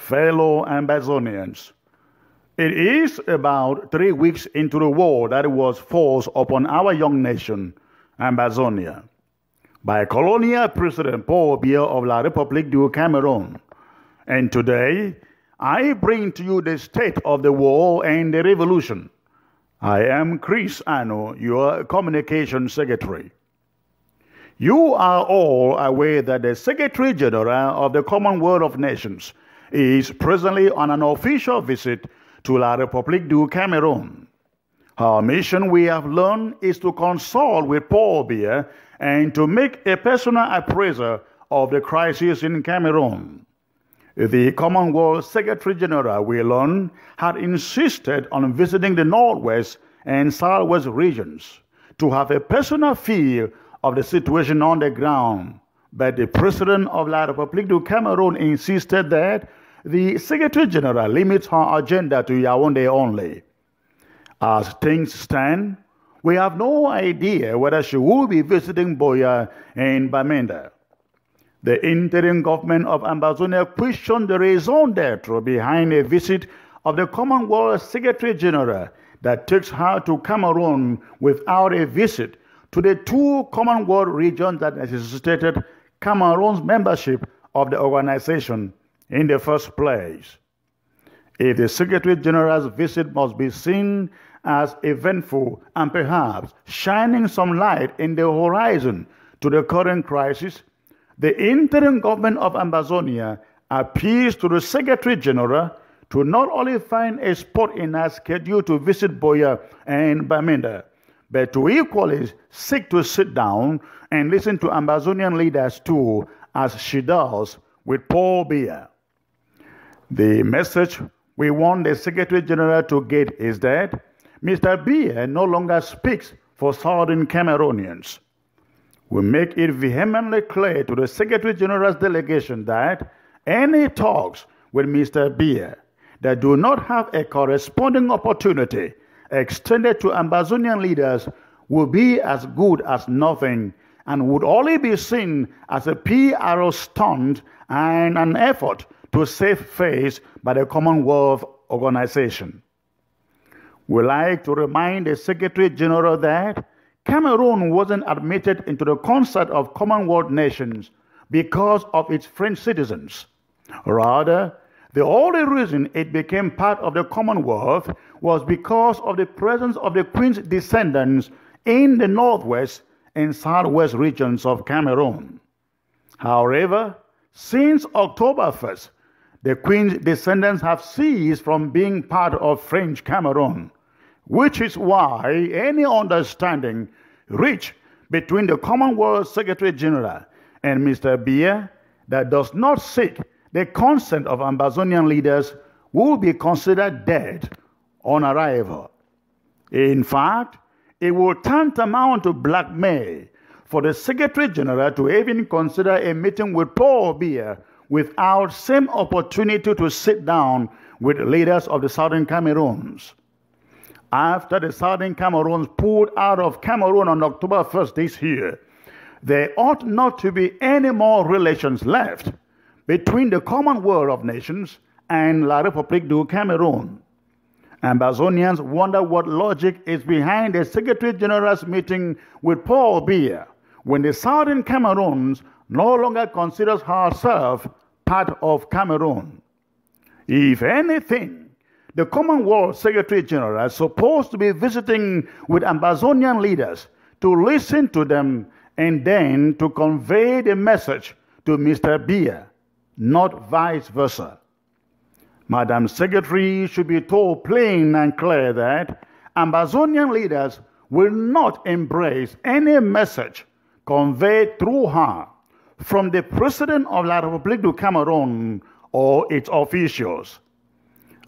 fellow Ambazonians. It is about 3 weeks into the war that was forced upon our young nation, Ambazonia, by colonial President Paul Biya of La République du Cameroon. And today, I bring to you the state of the war and the revolution. I am Chris Ano, your Communication Secretary. You are all aware that the Secretary General of the Commonwealth of Nations is presently on an official visit to La République du Cameroon. Her mission, we have learned, is to consult with Paul Biya and to make a personal appraisal of the crisis in Cameroon. The Commonwealth Secretary General, we learn, had insisted on visiting the Northwest and Southwest regions to have a personal feel of the situation on the ground. But the President of La République du Cameroon insisted that the Secretary General limits her agenda to Yaoundé only. As things stand, we have no idea whether she will be visiting Buea and Bamenda. The interim government of Ambazonia questioned the raison d'etre behind a visit of the Commonwealth Secretary General that takes her to Cameroon without a visit to the two Commonwealth regions that necessitated Cameroon's membership of the organization in the first place. If the Secretary General's visit must be seen as eventful and perhaps shining some light in the horizon to the current crisis, the interim government of Ambazonia appeals to the Secretary General to not only find a spot in her schedule to visit Buea and Bamenda, but to equally seek to sit down and listen to Ambazonian leaders too, as she does with Paul Biya. The message we want the Secretary General to get is that Mr. Biya no longer speaks for Southern Cameroonians. We make it vehemently clear to the Secretary General's delegation that any talks with Mr. Biya that do not have a corresponding opportunity extended to Ambazonian leaders will be as good as nothing and would only be seen as a PR stunt and an effort to save face by the Commonwealth organization. We like to remind the Secretary General that Cameroon wasn't admitted into the concert of Commonwealth nations because of its French citizens. Rather, the only reason it became part of the Commonwealth was because of the presence of the Queen's descendants in the Northwest and Southwest regions of Cameroon. However, since October 1st, the Queen's descendants have ceased from being part of French Cameroon, which is why any understanding reached between the Commonwealth Secretary General and Mr. Biya that does not seek the consent of Ambazonian leaders will be considered dead on arrival. In fact, it will tantamount to blackmail for the Secretary General to even consider a meeting with Paul Biya without same opportunity to sit down with leaders of the Southern Cameroons. After the Southern Cameroons pulled out of Cameroon on October 1st this year, there ought not to be any more relations left between the Commonwealth of Nations and La République du Cameroon. Ambazonians wonder what logic is behind the Secretary General's meeting with Paul Biya when the Southern Cameroons no longer considers herself part of Cameroon. If anything, the Commonwealth Secretary General is supposed to be visiting with Ambazonian leaders to listen to them and then to convey the message to Mr. Biya, not vice versa. Madam Secretary should be told plain and clear that Ambazonian leaders will not embrace any message conveyed through her from the President of La République du Cameroon or its officials.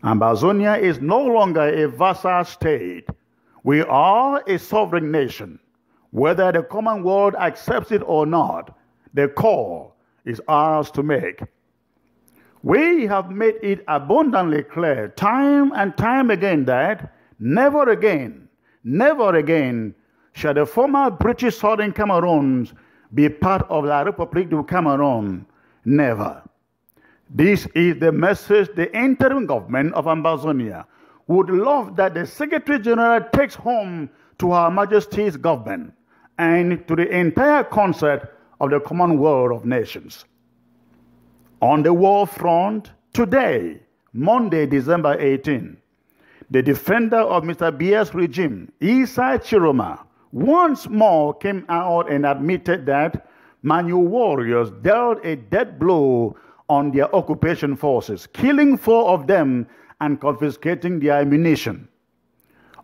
Ambazonia is no longer a vassal state. We are a sovereign nation. Whether the Commonwealth accepts it or not, the call is ours to make. We have made it abundantly clear time and time again that never again shall the former British Southern Cameroons be part of La République du Cameroon. Never. This is the message the interim government of Ambazonia would love that the Secretary General takes home to Her Majesty's government and to the entire concert of the Commonwealth of Nations. On the war front, today, Monday, December 18, the defender of Mr. Biya's regime, Issa Chiroma, once more came out and admitted that Manu warriors dealt a death blow on their occupation forces, killing 4 of them and confiscating their ammunition.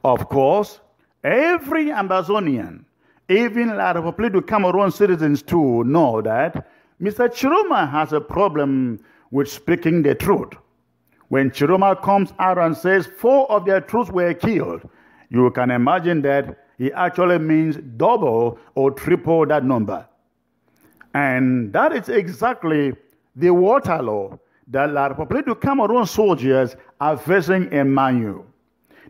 Of course, every Ambazonian, even La République du Cameroon citizens too, know that Mr. Chiroma has a problem with speaking the truth. When Chiroma comes out and says 4 of their troops were killed, you can imagine that he actually means double or triple that number. And that is exactly the Waterloo that La République du Cameroon soldiers are facing in Manu.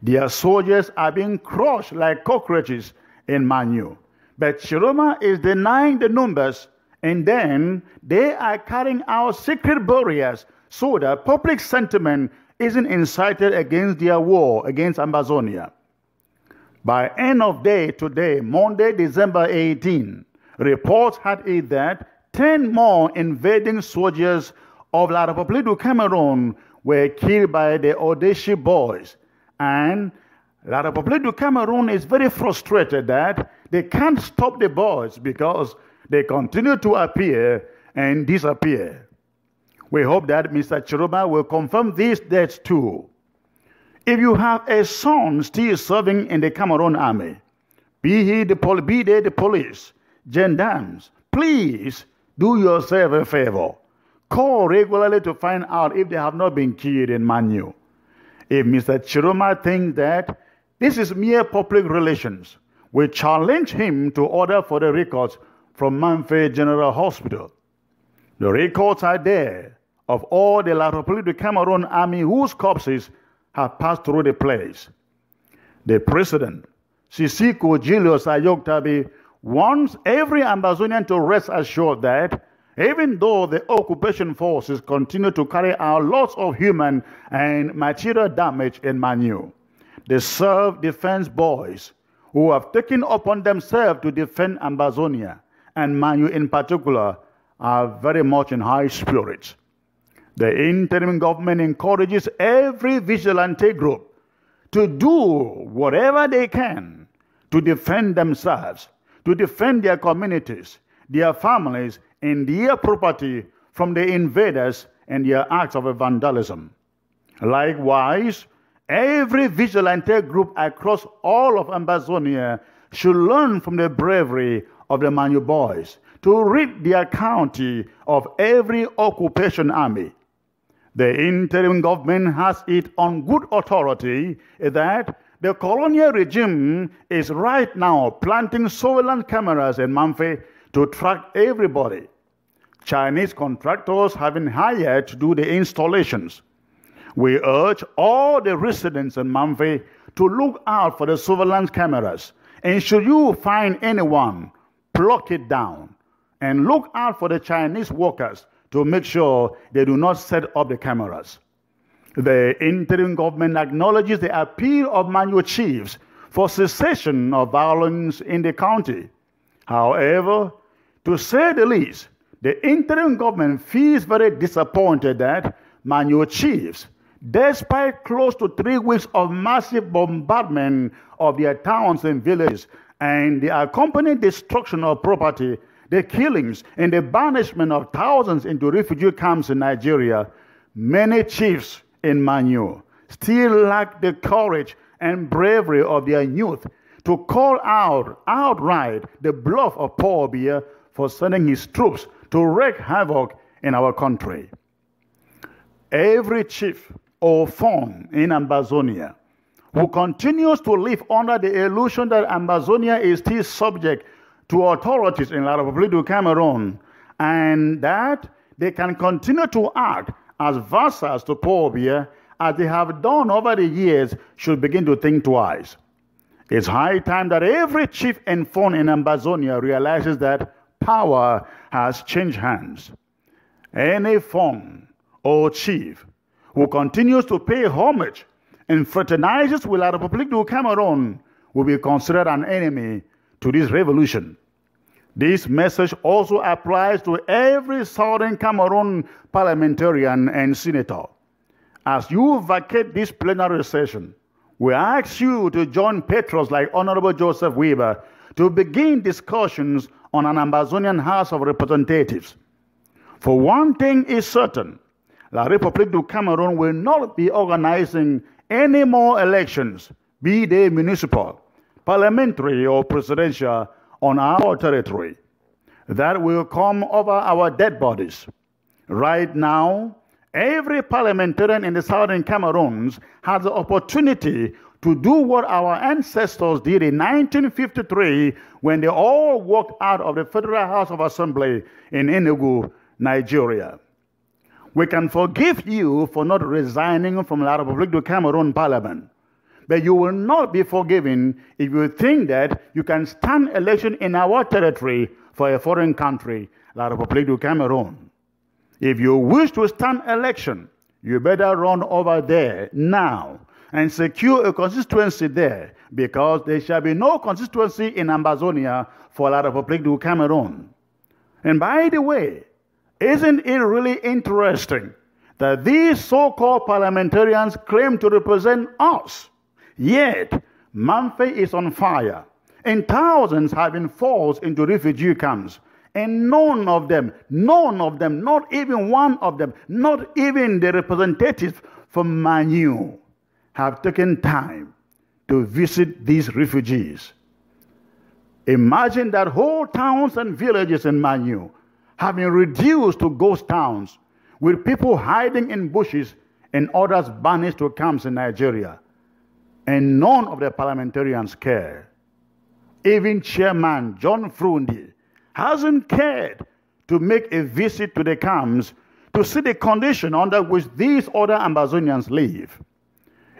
Their soldiers are being crushed like cockroaches in Manu. But Chiroma is denying the numbers, and then they are carrying out secret barriers so that public sentiment isn't incited against their war against Ambazonia. By end of day today, Monday, December 18, reports had it that 10 more invading soldiers of La République du Cameroon were killed by the Odeshi boys. And La République du Cameroon is very frustrated that they can't stop the boys because they continue to appear and disappear. We hope that Mr. Chiroma will confirm these deaths too. If you have a son still serving in the Cameroon army, be they the police, gendarmes, please do yourself a favor. Call regularly to find out if they have not been killed in Manu. If Mr. Chiroma thinks that this is mere public relations, we challenge him to order for the records from Manfred General Hospital. The records are there of all the La République du Cameroon army whose corpses have passed through the place. The president, Sisiko Julius Ayoktabi, wants every Ambazonian to rest assured that even though the occupation forces continue to carry out lots of human and material damage in Manu, the self-defense boys who have taken upon themselves to defend Ambazonia and Manu in particular are very much in high spirits. The interim government encourages every vigilante group to do whatever they can to defend themselves, to defend their communities, their families, and their property from the invaders and their acts of vandalism. Likewise, every vigilante group across all of Ambazonia should learn from the bravery of the Manu boys to rid their county of every occupation army. The interim government has it on good authority that the colonial regime is right now planting surveillance cameras in Manfe to track everybody. Chinese contractors have been hired to do the installations. We urge all the residents in Manfe to look out for the surveillance cameras, and should you find anyone, pluck it down, and look out for the Chinese workers to make sure they do not set up the cameras. The interim government acknowledges the appeal of Manu chiefs for cessation of violence in the county. However, to say the least, the interim government feels very disappointed that Manu chiefs, despite close to 3 weeks of massive bombardment of their towns and villages and the accompanying destruction of property, the killings and the banishment of thousands into refugee camps in Nigeria, many chiefs in Manu still lack the courage and bravery of their youth to call out outright the bluff of Paul Biya for sending his troops to wreak havoc in our country. Every chief or phone in Ambazonia who continues to live under the illusion that Ambazonia is still subject to authorities in La République du Cameroon and that they can continue to act as vassals to Paul Biya as they have done over the years should begin to think twice. It's high time that every chief and phone in Ambazonia realizes that power has changed hands. Any phone or chief who continues to pay homage and fraternizes with La République du Cameroon will be considered an enemy to this revolution. This message also applies to every Southern Cameroon parliamentarian and senator. As you vacate this plenary session, we ask you to join patrons like Honorable Joseph Weber to begin discussions on an Ambazonian House of Representatives. For one thing is certain, La République du Cameroon will not be organizing any more elections, be they municipal, parliamentary, or presidential, on our territory. That will come over our dead bodies. Right now, every parliamentarian in the Southern Cameroons has the opportunity to do what our ancestors did in 1953 when they all walked out of the Federal House of Assembly in Enugu, Nigeria. We can forgive you for not resigning from La République du Cameroon Parliament, but you will not be forgiven if you think that you can stand election in our territory for a foreign country, La République du Cameroon. If you wish to stand election, you better run over there now and secure a constituency there, because there shall be no constituency in Ambazonia for La République du Cameroon. And by the way, isn't it really interesting that these so-called parliamentarians claim to represent us? Yet, Manfe is on fire, and thousands have been forced into refugee camps, and none of them, not even one of them, not even the representatives from Manu, have taken time to visit these refugees. Imagine that whole towns and villages in Manu have been reduced to ghost towns, with people hiding in bushes and others banished to camps in Nigeria. And none of the parliamentarians care. Even Chairman John Frundi hasn't cared to make a visit to the camps to see the condition under which these other Ambazonians live.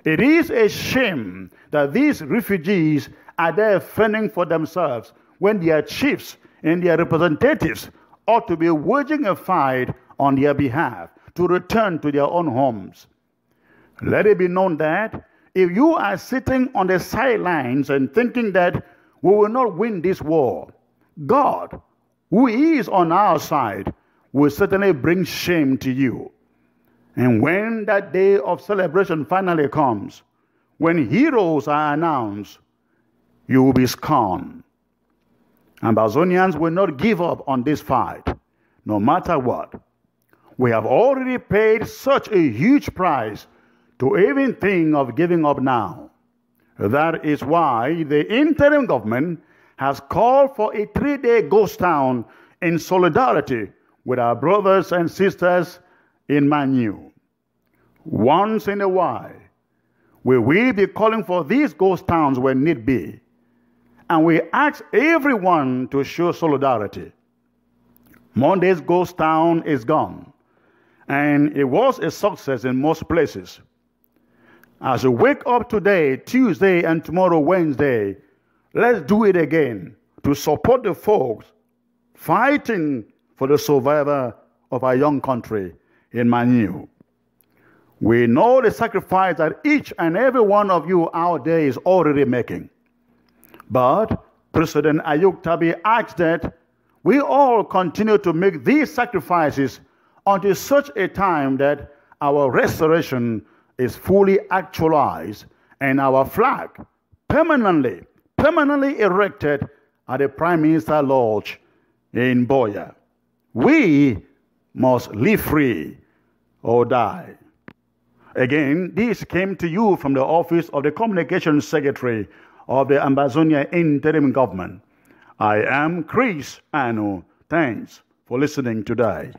It is a shame that these refugees are there fending for themselves when their chiefs and their representatives ought to be waging a fight on their behalf to return to their own homes. Let it be known that if you are sitting on the sidelines and thinking that we will not win this war, God, who is on our side, will certainly bring shame to you. And when that day of celebration finally comes, when heroes are announced, you will be scorned. Ambazonians will not give up on this fight, no matter what. We have already paid such a huge price to even think of giving up now. That is why the interim government has called for a 3-day ghost town in solidarity with our brothers and sisters in Manu. Once in a while, we will be calling for these ghost towns when need be, and we ask everyone to show solidarity. Monday's ghost town is gone, and it was a success in most places. As we wake up today, Tuesday, and tomorrow, Wednesday, let's do it again to support the folks fighting for the survival of our young country in Manu. We know the sacrifice that each and every one of you out there is already making. But President Ayuk Tabi asked that we all continue to make these sacrifices until such a time that our restoration is fully actualized and our flag permanently erected at the Prime Minister Lodge in Boya. We must live free or die. Again, this came to you from the office of the Communications Secretary of the Ambazonia Interim Government. I am Chris Anu. Thanks for listening today.